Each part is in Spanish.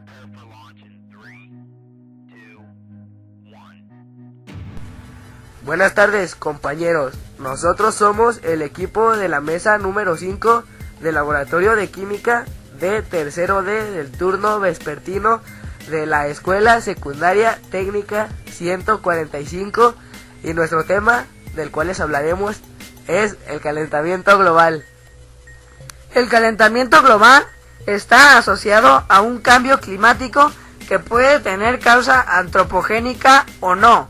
Prepare for launch in 3, 2, 1. Buenas tardes, compañeros. Nosotros somos el equipo de la mesa número 5 del Laboratorio de Química de tercero D del turno vespertino de la Escuela Secundaria Técnica 145, y nuestro tema del cual les hablaremos es el calentamiento global. El calentamiento global está asociado a un cambio climático que puede tener causa antropogénica o no.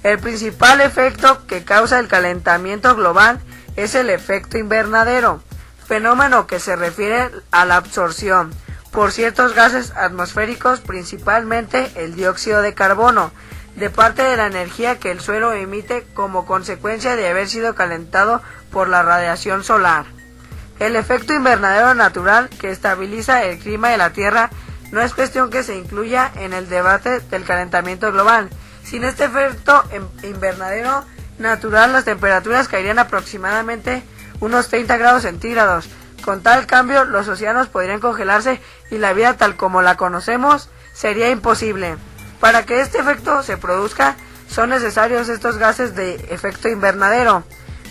El principal efecto que causa el calentamiento global es el efecto invernadero, fenómeno que se refiere a la absorción por ciertos gases atmosféricos, principalmente el dióxido de carbono, de parte de la energía que el suelo emite como consecuencia de haber sido calentado por la radiación solar. El efecto invernadero natural que estabiliza el clima de la Tierra no es cuestión que se incluya en el debate del calentamiento global. Sin este efecto invernadero natural, las temperaturas caerían aproximadamente unos 30 grados centígrados. Con tal cambio, los océanos podrían congelarse y la vida tal como la conocemos sería imposible. Para que este efecto se produzca, son necesarios estos gases de efecto invernadero,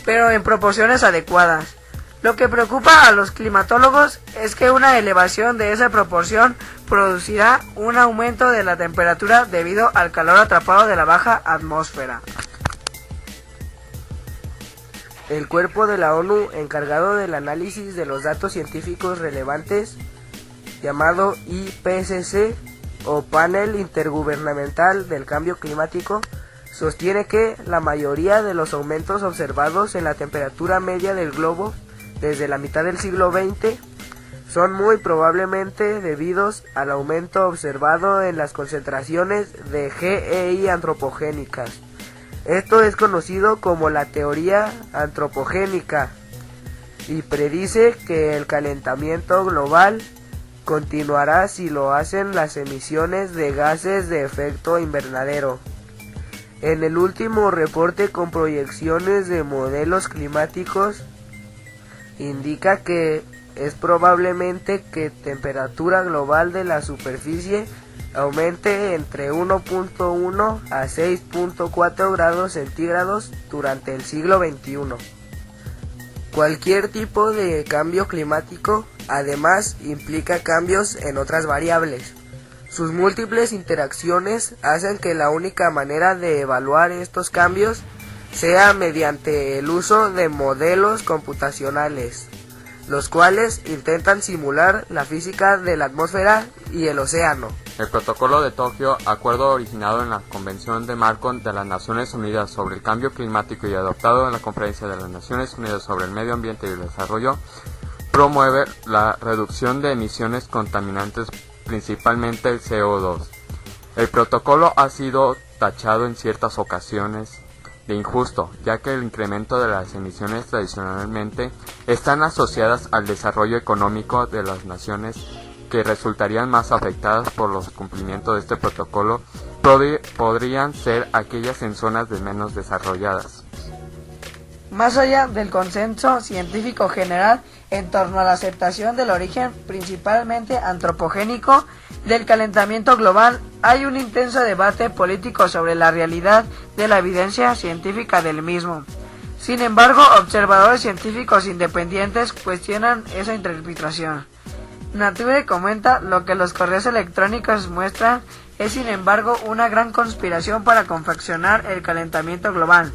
pero en proporciones adecuadas. Lo que preocupa a los climatólogos es que una elevación de esa proporción producirá un aumento de la temperatura debido al calor atrapado de la baja atmósfera. El cuerpo de la ONU encargado del análisis de los datos científicos relevantes, llamado IPCC o Panel Intergubernamental del Cambio Climático, sostiene que la mayoría de los aumentos observados en la temperatura media del globo desde la mitad del siglo XX son muy probablemente debidos al aumento observado en las concentraciones de GEI antropogénicas. Esto es conocido como la teoría antropogénica y predice que el calentamiento global continuará si lo hacen las emisiones de gases de efecto invernadero. En el último reporte con proyecciones de modelos climáticos indica que es probablemente que temperatura global de la superficie aumente entre 1.1 a 6.4 grados centígrados durante el siglo XXI. Cualquier tipo de cambio climático, además, implica cambios en otras variables. Sus múltiples interacciones hacen que la única manera de evaluar estos cambios sea mediante el uso de modelos computacionales, los cuales intentan simular la física de la atmósfera y el océano. El Protocolo de Tokio, acuerdo originado en la Convención de Marco de las Naciones Unidas sobre el Cambio Climático y adoptado en la Conferencia de las Naciones Unidas sobre el Medio Ambiente y el Desarrollo, promueve la reducción de emisiones contaminantes, principalmente el CO2. El protocolo ha sido tachado en ciertas ocasiones de injusto, ya que el incremento de las emisiones tradicionalmente están asociadas al desarrollo económico de las naciones que resultarían más afectadas por los cumplimientos de este protocolo podrían ser aquellas en zonas de menos desarrolladas. Más allá del consenso científico general en torno a la aceptación del origen principalmente antropogénico del calentamiento global, hay un intenso debate político sobre la realidad de la evidencia científica del mismo. Sin embargo, observadores científicos independientes cuestionan esa interpretación. Nature comenta: lo que los correos electrónicos muestran es sin embargo una gran conspiración para confeccionar el calentamiento global.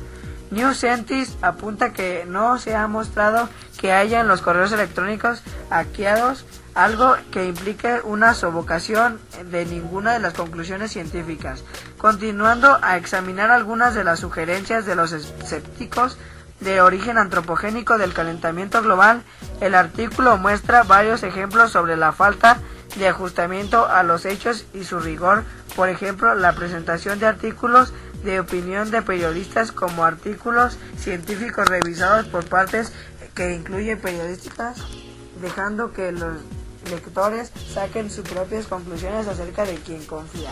New Scientist apunta que no se ha mostrado que haya en los correos electrónicos hackeados algo que implique una sofocación de ninguna de las conclusiones científicas. Continuando a examinar algunas de las sugerencias de los escépticos de origen antropogénico del calentamiento global, el artículo muestra varios ejemplos sobre la falta de ajustamiento a los hechos y su rigor. Por ejemplo, la presentación de artículos de opinión de periodistas como artículos científicos revisados por partes que incluyen periodistas, dejando que los lectores saquen sus propias conclusiones acerca de quien confía.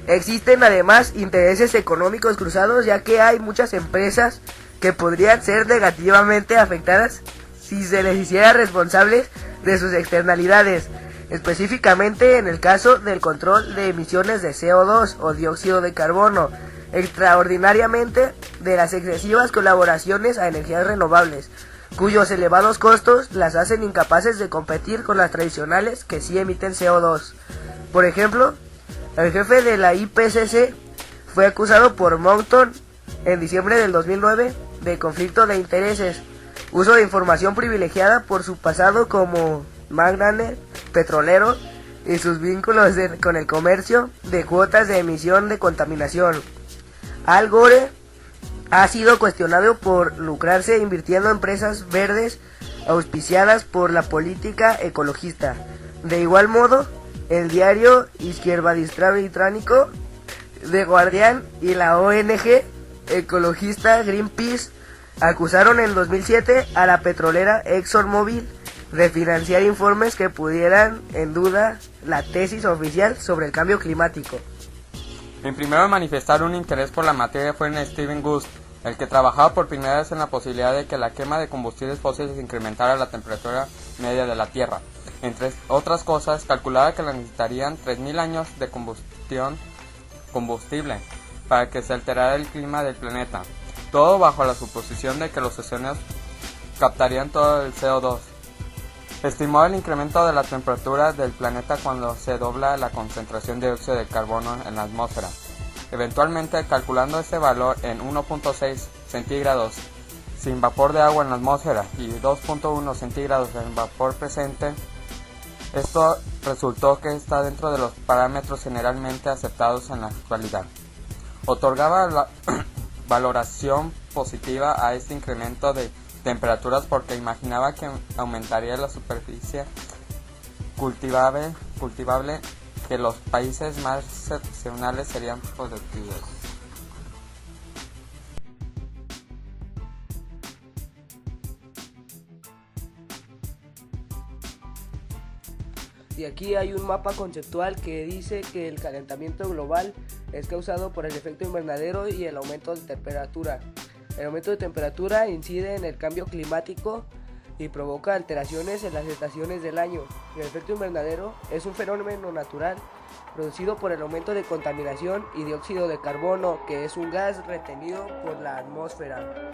Existen además intereses económicos cruzados, ya que hay muchas empresas que podrían ser negativamente afectadas si se les hiciera responsables de sus externalidades, específicamente en el caso del control de emisiones de CO2 o dióxido de carbono, extraordinariamente de las excesivas colaboraciones a energías renovables, cuyos elevados costos las hacen incapaces de competir con las tradicionales que sí emiten CO2. Por ejemplo, el jefe de la IPCC fue acusado por Mountain en diciembre del 2009 de conflicto de intereses, uso de información privilegiada por su pasado como magnate petrolero y sus vínculos con el comercio de cuotas de emisión de contaminación. Al Gore ha sido cuestionado por lucrarse invirtiendo en empresas verdes auspiciadas por la política ecologista. De igual modo, el diario izquierdista-británico The Guardian y la ONG ecologista Greenpeace acusaron en 2007 a la petrolera ExxonMobil de financiar informes que pudieran en duda la tesis oficial sobre el cambio climático. El primero en manifestar un interés por la materia fue Stephen Guest, el que trabajaba por primera vez en la posibilidad de que la quema de combustibles fósiles incrementara la temperatura media de la Tierra. Entre otras cosas, calculaba que necesitarían 3.000 años de combustible para que se alterara el clima del planeta, todo bajo la suposición de que los océanos captarían todo el CO2. Estimó el incremento de la temperatura del planeta cuando se dobla la concentración de dióxido de carbono en la atmósfera. Eventualmente, calculando ese valor en 1.6 centígrados sin vapor de agua en la atmósfera y 2.1 centígrados en vapor presente, esto resultó que está dentro de los parámetros generalmente aceptados en la actualidad. Otorgaba la valoración positiva a este incremento de temperaturas porque imaginaba que aumentaría la superficie cultivable, que los países más excepcionales serían productivos. Y aquí hay un mapa conceptual que dice que el calentamiento global es causado por el efecto invernadero y el aumento de temperatura. El aumento de temperatura incide en el cambio climático y provoca alteraciones en las estaciones del año. El efecto invernadero es un fenómeno natural producido por el aumento de contaminación y dióxido de carbono, que es un gas retenido por la atmósfera.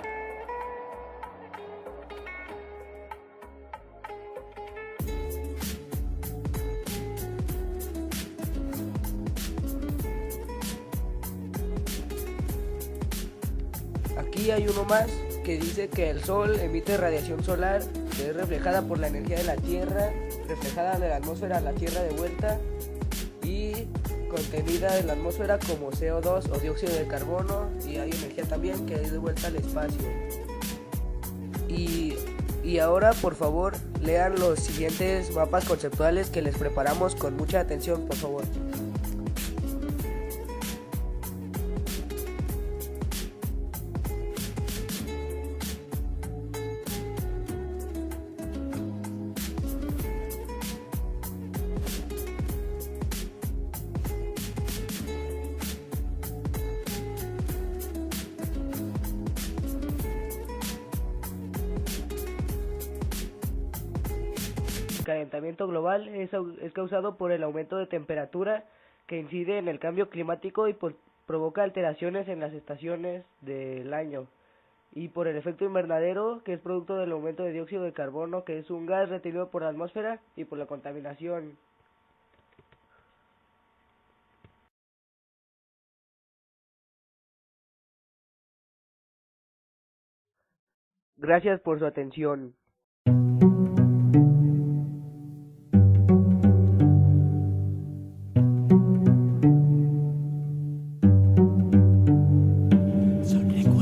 Aquí hay uno más que dice que el Sol emite radiación solar que es reflejada por la energía de la Tierra, reflejada en la atmósfera a la Tierra de vuelta y contenida en la atmósfera como CO2 o dióxido de carbono, y hay energía también que es de vuelta al espacio. Y ahora, por favor, lean los siguientes mapas conceptuales que les preparamos con mucha atención, por favor. El calentamiento global es causado por el aumento de temperatura que incide en el cambio climático y provoca alteraciones en las estaciones del año, y por el efecto invernadero, que es producto del aumento de dióxido de carbono, que es un gas retenido por la atmósfera, y por la contaminación. Gracias por su atención.